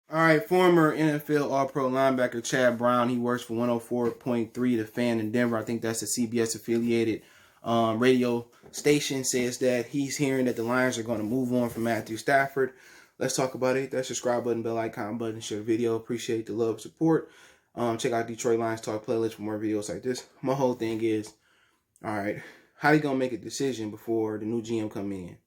All right, former NFL All-Pro linebacker Chad Brown. He works for 104.3 The Fan in Denver. I think that's a CBS affiliated radio station. Says that he's hearing that the Lions are going to move on from Matthew Stafford. Let's talk about it. That subscribe button, bell icon button, share the video. Appreciate the love, support. Check out Detroit Lions Talk playlist for more videos like this. My whole thing is, all right, how you gonna make a decision before the new GM come in?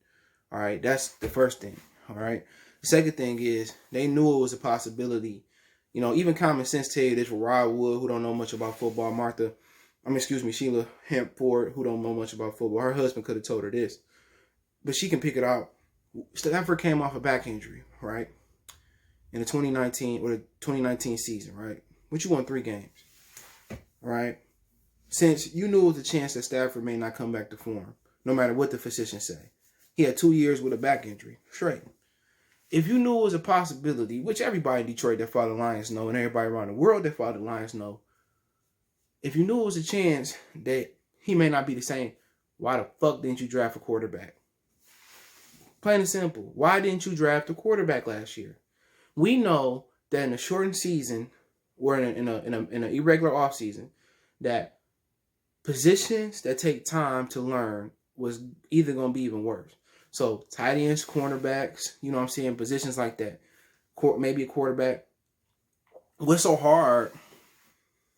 All right, that's the first thing. All right. The second thing is they knew it was a possibility. You know, even common sense tell you this for Rod Wood, who don't know much about football. Sheila Hampford, who don't know much about football. Her husband could have told her this, but she can pick it out. Stafford came off a back injury, right? In the 2019 season, right? Which you won 3 games, right? Since you knew it was a chance that Stafford may not come back to form, no matter what the physicians say. He had 2 years with a back injury, straight. If you knew it was a possibility, which everybody in Detroit that follow the Lions know, and everybody around the world that follow the Lions know, if you knew it was a chance that he may not be the same, why the fuck didn't you draft a quarterback? Plain and simple. Why didn't you draft a quarterback last year? We know that in a shortened season, or in an irregular offseason, that positions that take time to learn was either going to be even worse. So tight ends, cornerbacks, you know what I'm saying, positions like that. Maybe a quarterback. What's so hard?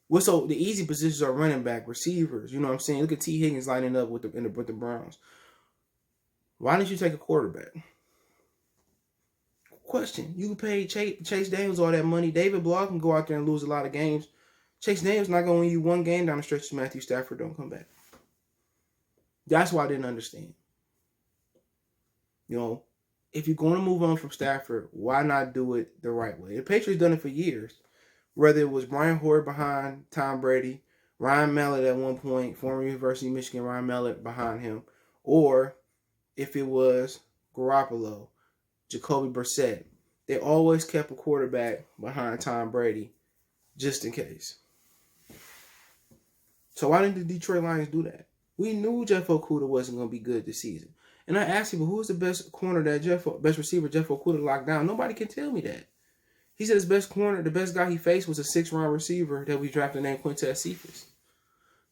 The easy positions are running back, receivers. You know what I'm saying? Look at T. Higgins lining up with the Browns. Why didn't you take a quarterback? Question. You can pay Chase Daniels all that money. David Block can go out there and lose a lot of games. Chase Daniels not going to win you 1 game down the stretch if Matthew Stafford don't come back. That's why I didn't understand. You know, if you're going to move on from Stafford, why not do it the right way? The Patriots done it for years. Whether it was Brian Hoyer behind Tom Brady, Ryan Mallett at one point, former University of Michigan Ryan Mallett behind him, or if it was Garoppolo, Jacoby Brissett, they always kept a quarterback behind Tom Brady just in case. So why didn't the Detroit Lions do that? We knew Jeff Okudah wasn't going to be good this season. And I asked him, who was the best receiver Jeff Okudah locked down? Nobody can tell me that. He said his best corner, the best guy he faced was a 6th-round receiver that we drafted named Quintez Cephas.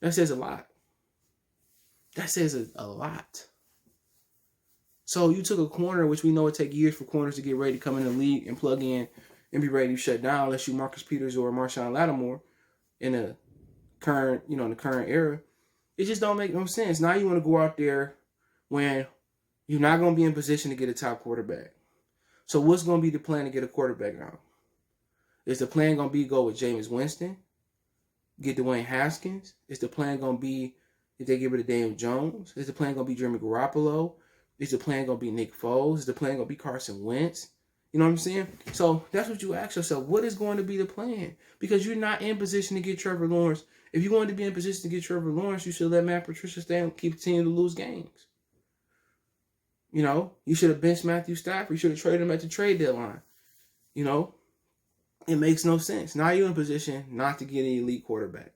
That says a lot. That says a lot. So you took a corner, which we know it takes years for corners to get ready to come in the league and plug in and be ready to shut down, unless you Marcus Peters or Marshawn Lattimore in the current era. It just don't make no sense. Now you want to go out there when you're not going to be in position to get a top quarterback. So what's going to be the plan to get a quarterback now? Is the plan going to be go with Jameis Winston? Get Dwayne Haskins? Is the plan going to be if they get rid of Daniel Jones? Is the plan going to be Jimmy Garoppolo? Is the plan going to be Nick Foles? Is the plan going to be Carson Wentz? You know what I'm saying? So that's what you ask yourself. What is going to be the plan? Because you're not in position to get Trevor Lawrence. If you wanted to be in position to get Trevor Lawrence, you should let Matt Patricia stay and continue to lose games. You know, you should have benched Matthew Stafford. You should have traded him at the trade deadline. You know, it makes no sense. Now you're in position not to get an elite quarterback.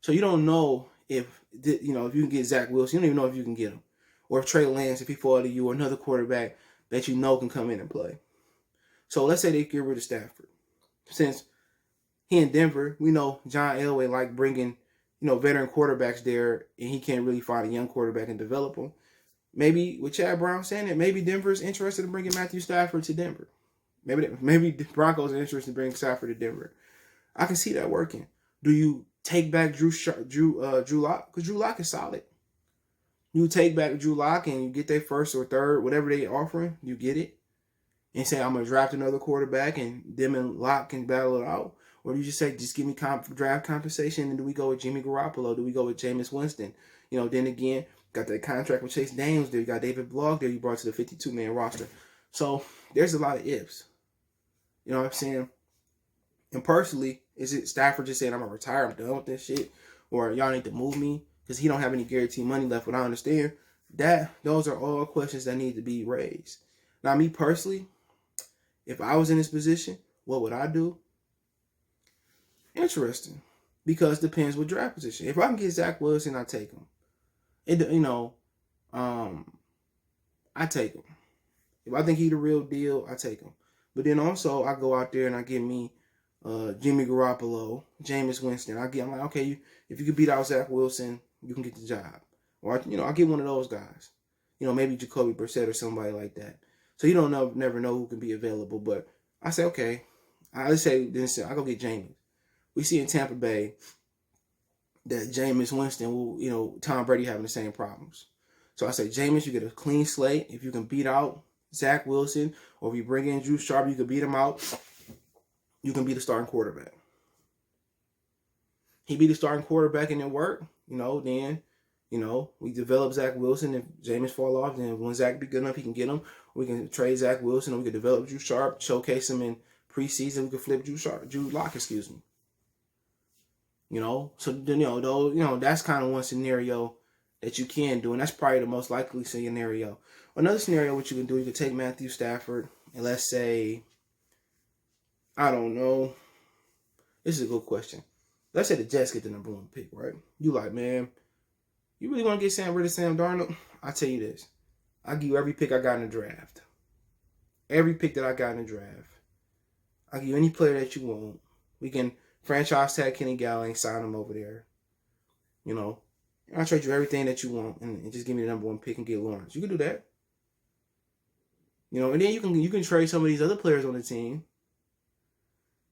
So you don't know if you can get Zach Wilson. You don't even know if you can get him. Or if Trey Lance, if he fall to you, or another quarterback that you know can come in and play. So let's say they get rid of Stafford. Since he in Denver, we know John Elway like bringing, veteran quarterbacks there, and he can't really find a young quarterback and develop them. Maybe with Chad Brown saying it, maybe Denver's interested in bringing Matthew Stafford to Denver. Maybe the Broncos are interested in bringing Stafford to Denver. I can see that working. Do you take back Drew Lock? Because Drew Lock is solid. You take back Drew Lock and you get their first or third, whatever they offering, you get it. And say, I'm going to draft another quarterback and them and Lock can battle it out. Or do you just say, just give me draft compensation, and do we go with Jimmy Garoppolo? Do we go with Jameis Winston? Then again, got that contract with Chase Daniels there. You got David Block there you brought to the 52-man roster. So there's a lot of ifs. You know what I'm saying? And personally, is it Stafford just saying, I'm going to retire, I'm done with this shit? Or y'all need to move me because he don't have any guaranteed money left? What I understand, those are all questions that need to be raised. Now, me personally, if I was in this position, what would I do? Interesting. Because it depends what draft position. If I can get Zach Wilson, I take him. I take him. If I think he's the real deal, I take him. But then also I go out there and I get me Jimmy Garoppolo, Jameis Winston. I'm like, okay, if you could beat out Zach Wilson, you can get the job. Or I'll get one of those guys. Maybe Jacoby Brissett or somebody like that. So you don't never know who can be available. But I say, okay, I go get Jameis. We see in Tampa Bay that Jameis Winston will, Tom Brady having the same problems. So I say, Jameis, you get a clean slate. If you can beat out Zach Wilson, or if you bring in Drew Sharp, you can beat him out. You can be the starting quarterback. He be the starting quarterback and it worked, then, we develop Zach Wilson. If Jameis fall off, then when Zach be good enough, he can get him. We can trade Zach Wilson, or we can develop Drew Sharp, showcase him in preseason. We can flip Drew Lock, excuse me. So then, that's kind of one scenario that you can do, and that's probably the most likely scenario. Another scenario, what you can do, you can take Matthew Stafford, and let's say, I don't know, this is a good question. Let's say the Jets get the number 1 pick, right? You like, man, you really want to get rid of Sam Darnold? I'll tell you this. I'll give you every pick I got in the draft. Every pick that I got in the draft. I'll give you any player that you want. We can franchise tag Kenny Galladay, sign him over there. I'll trade you everything that you want and just give me the number 1 pick and get Lawrence. You can do that. And then you can trade some of these other players on the team.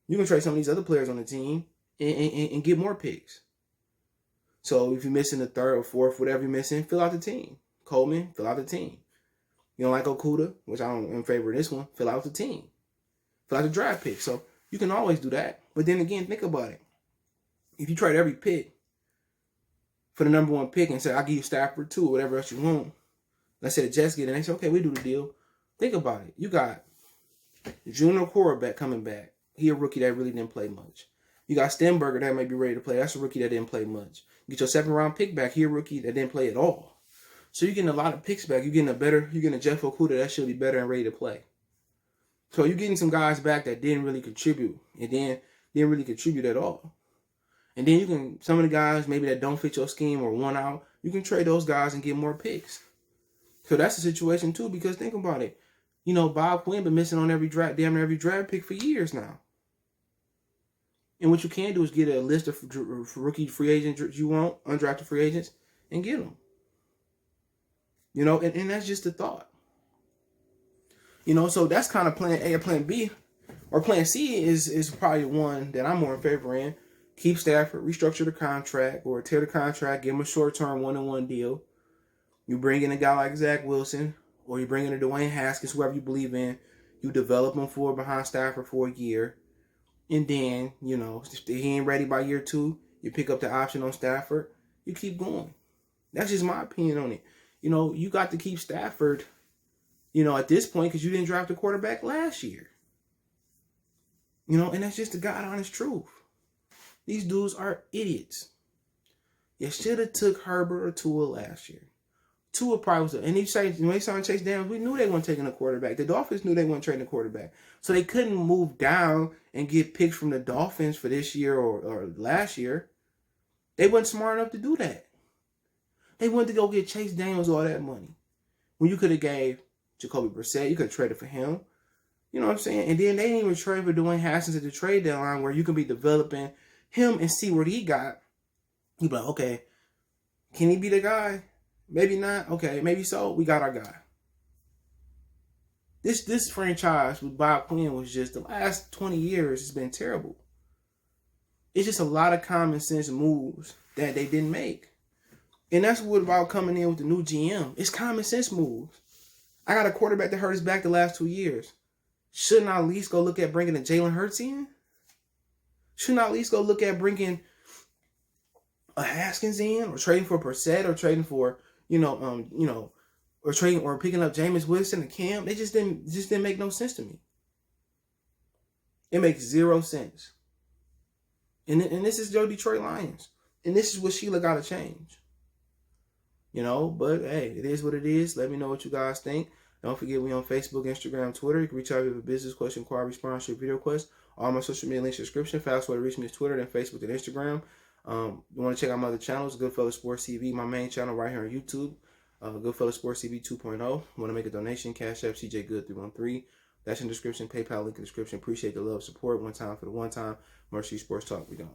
You can trade some of these other players on the team and get more picks. So if you're missing the 3rd or 4th, whatever you're missing, fill out the team. Coleman, fill out the team. You don't like Okuda, which I'm in favor of this one, fill out the team. Fill out the draft pick. So you can always do that. But then again, think about it. If you trade every pick for the number 1 pick and say, I'll give you Stafford too, or whatever else you want. Let's say the Jets get it and they say, okay, we do the deal. Think about it. You got junior quarterback coming back. He a rookie that really didn't play much. You got Stenberger that might be ready to play. That's a rookie that didn't play much. You get your 7th round pick back. He a rookie that didn't play at all. So you're getting a lot of picks back. You're getting a Jeff Okuda that should be better and ready to play. So you're getting some guys back that didn't really contribute and then didn't really contribute at all. And then you can, some of the guys maybe that don't fit your scheme or one out, you can trade those guys and get more picks. So that's the situation too, because think about it. Bob Quinn been missing on damn near every draft pick for years now. And what you can do is get a list of rookie free agents you want, undrafted free agents, and get them. And that's just the thought. So that's kind of plan A or plan B. Or plan C is probably one that I'm more in favor in. Keep Stafford, restructure the contract, or tear the contract, give him a short-term 1-on-1 deal. You bring in a guy like Zach Wilson, or you bring in a Dwayne Haskins, whoever you believe in. You develop him behind Stafford for a year. And then, if he ain't ready by year 2, you pick up the option on Stafford. You keep going. That's just my opinion on it. You got to keep Stafford, at this point, because you didn't draft a quarterback last year. And that's just the God honest truth. These dudes are idiots. You should have took Herbert or Tua last year. Tua probably was, and when they signed Chase Daniels, we knew they weren't taking a quarterback. The Dolphins knew they weren't trading a quarterback. So they couldn't move down and get picks from the Dolphins for this year or last year. They weren't smart enough to do that. They wanted to go get Chase Daniels all that money. When you could have gave Jacoby Brissett, you could have traded for him. You know what I'm saying? And then they didn't even trade for Dwayne Haskins at the trade deadline, where you can be developing him and see what he got. You be like, okay, can he be the guy? Maybe not. Okay, maybe so. We got our guy. This franchise with Bob Quinn was just, the last 20 years, it's been terrible. It's just a lot of common sense moves that they didn't make. And that's what about coming in with the new GM. It's common sense moves. I got a quarterback that hurt his back the last 2 years. Shouldn't I at least go look at bringing a Jalen Hurts in? Shouldn't I at least go look at bringing a Haskins in, or trading for Brissett, or trading for, or trading or picking up Jameis Winston and Cam? They just didn't make no sense to me. It makes zero sense. And this is your Detroit Lions. And this is what Sheila got to change. But hey, it is what it is. Let me know what you guys think. Don't forget, we on Facebook, Instagram, Twitter. You can reach out if you have a business question, inquiry, sponsorship, video request. All my social media links in the description. Fast way to reach me is Twitter, then Facebook, and Instagram. You want to check out my other channels, Goodfellas Sports TV, my main channel right here on YouTube. Goodfellas Sports TV 2.0. Want to make a donation? Cash App CJ Good 313. That's in the description. PayPal link in the description. Appreciate the love, support. One time for the one time. Mercy Sports Talk. We gone.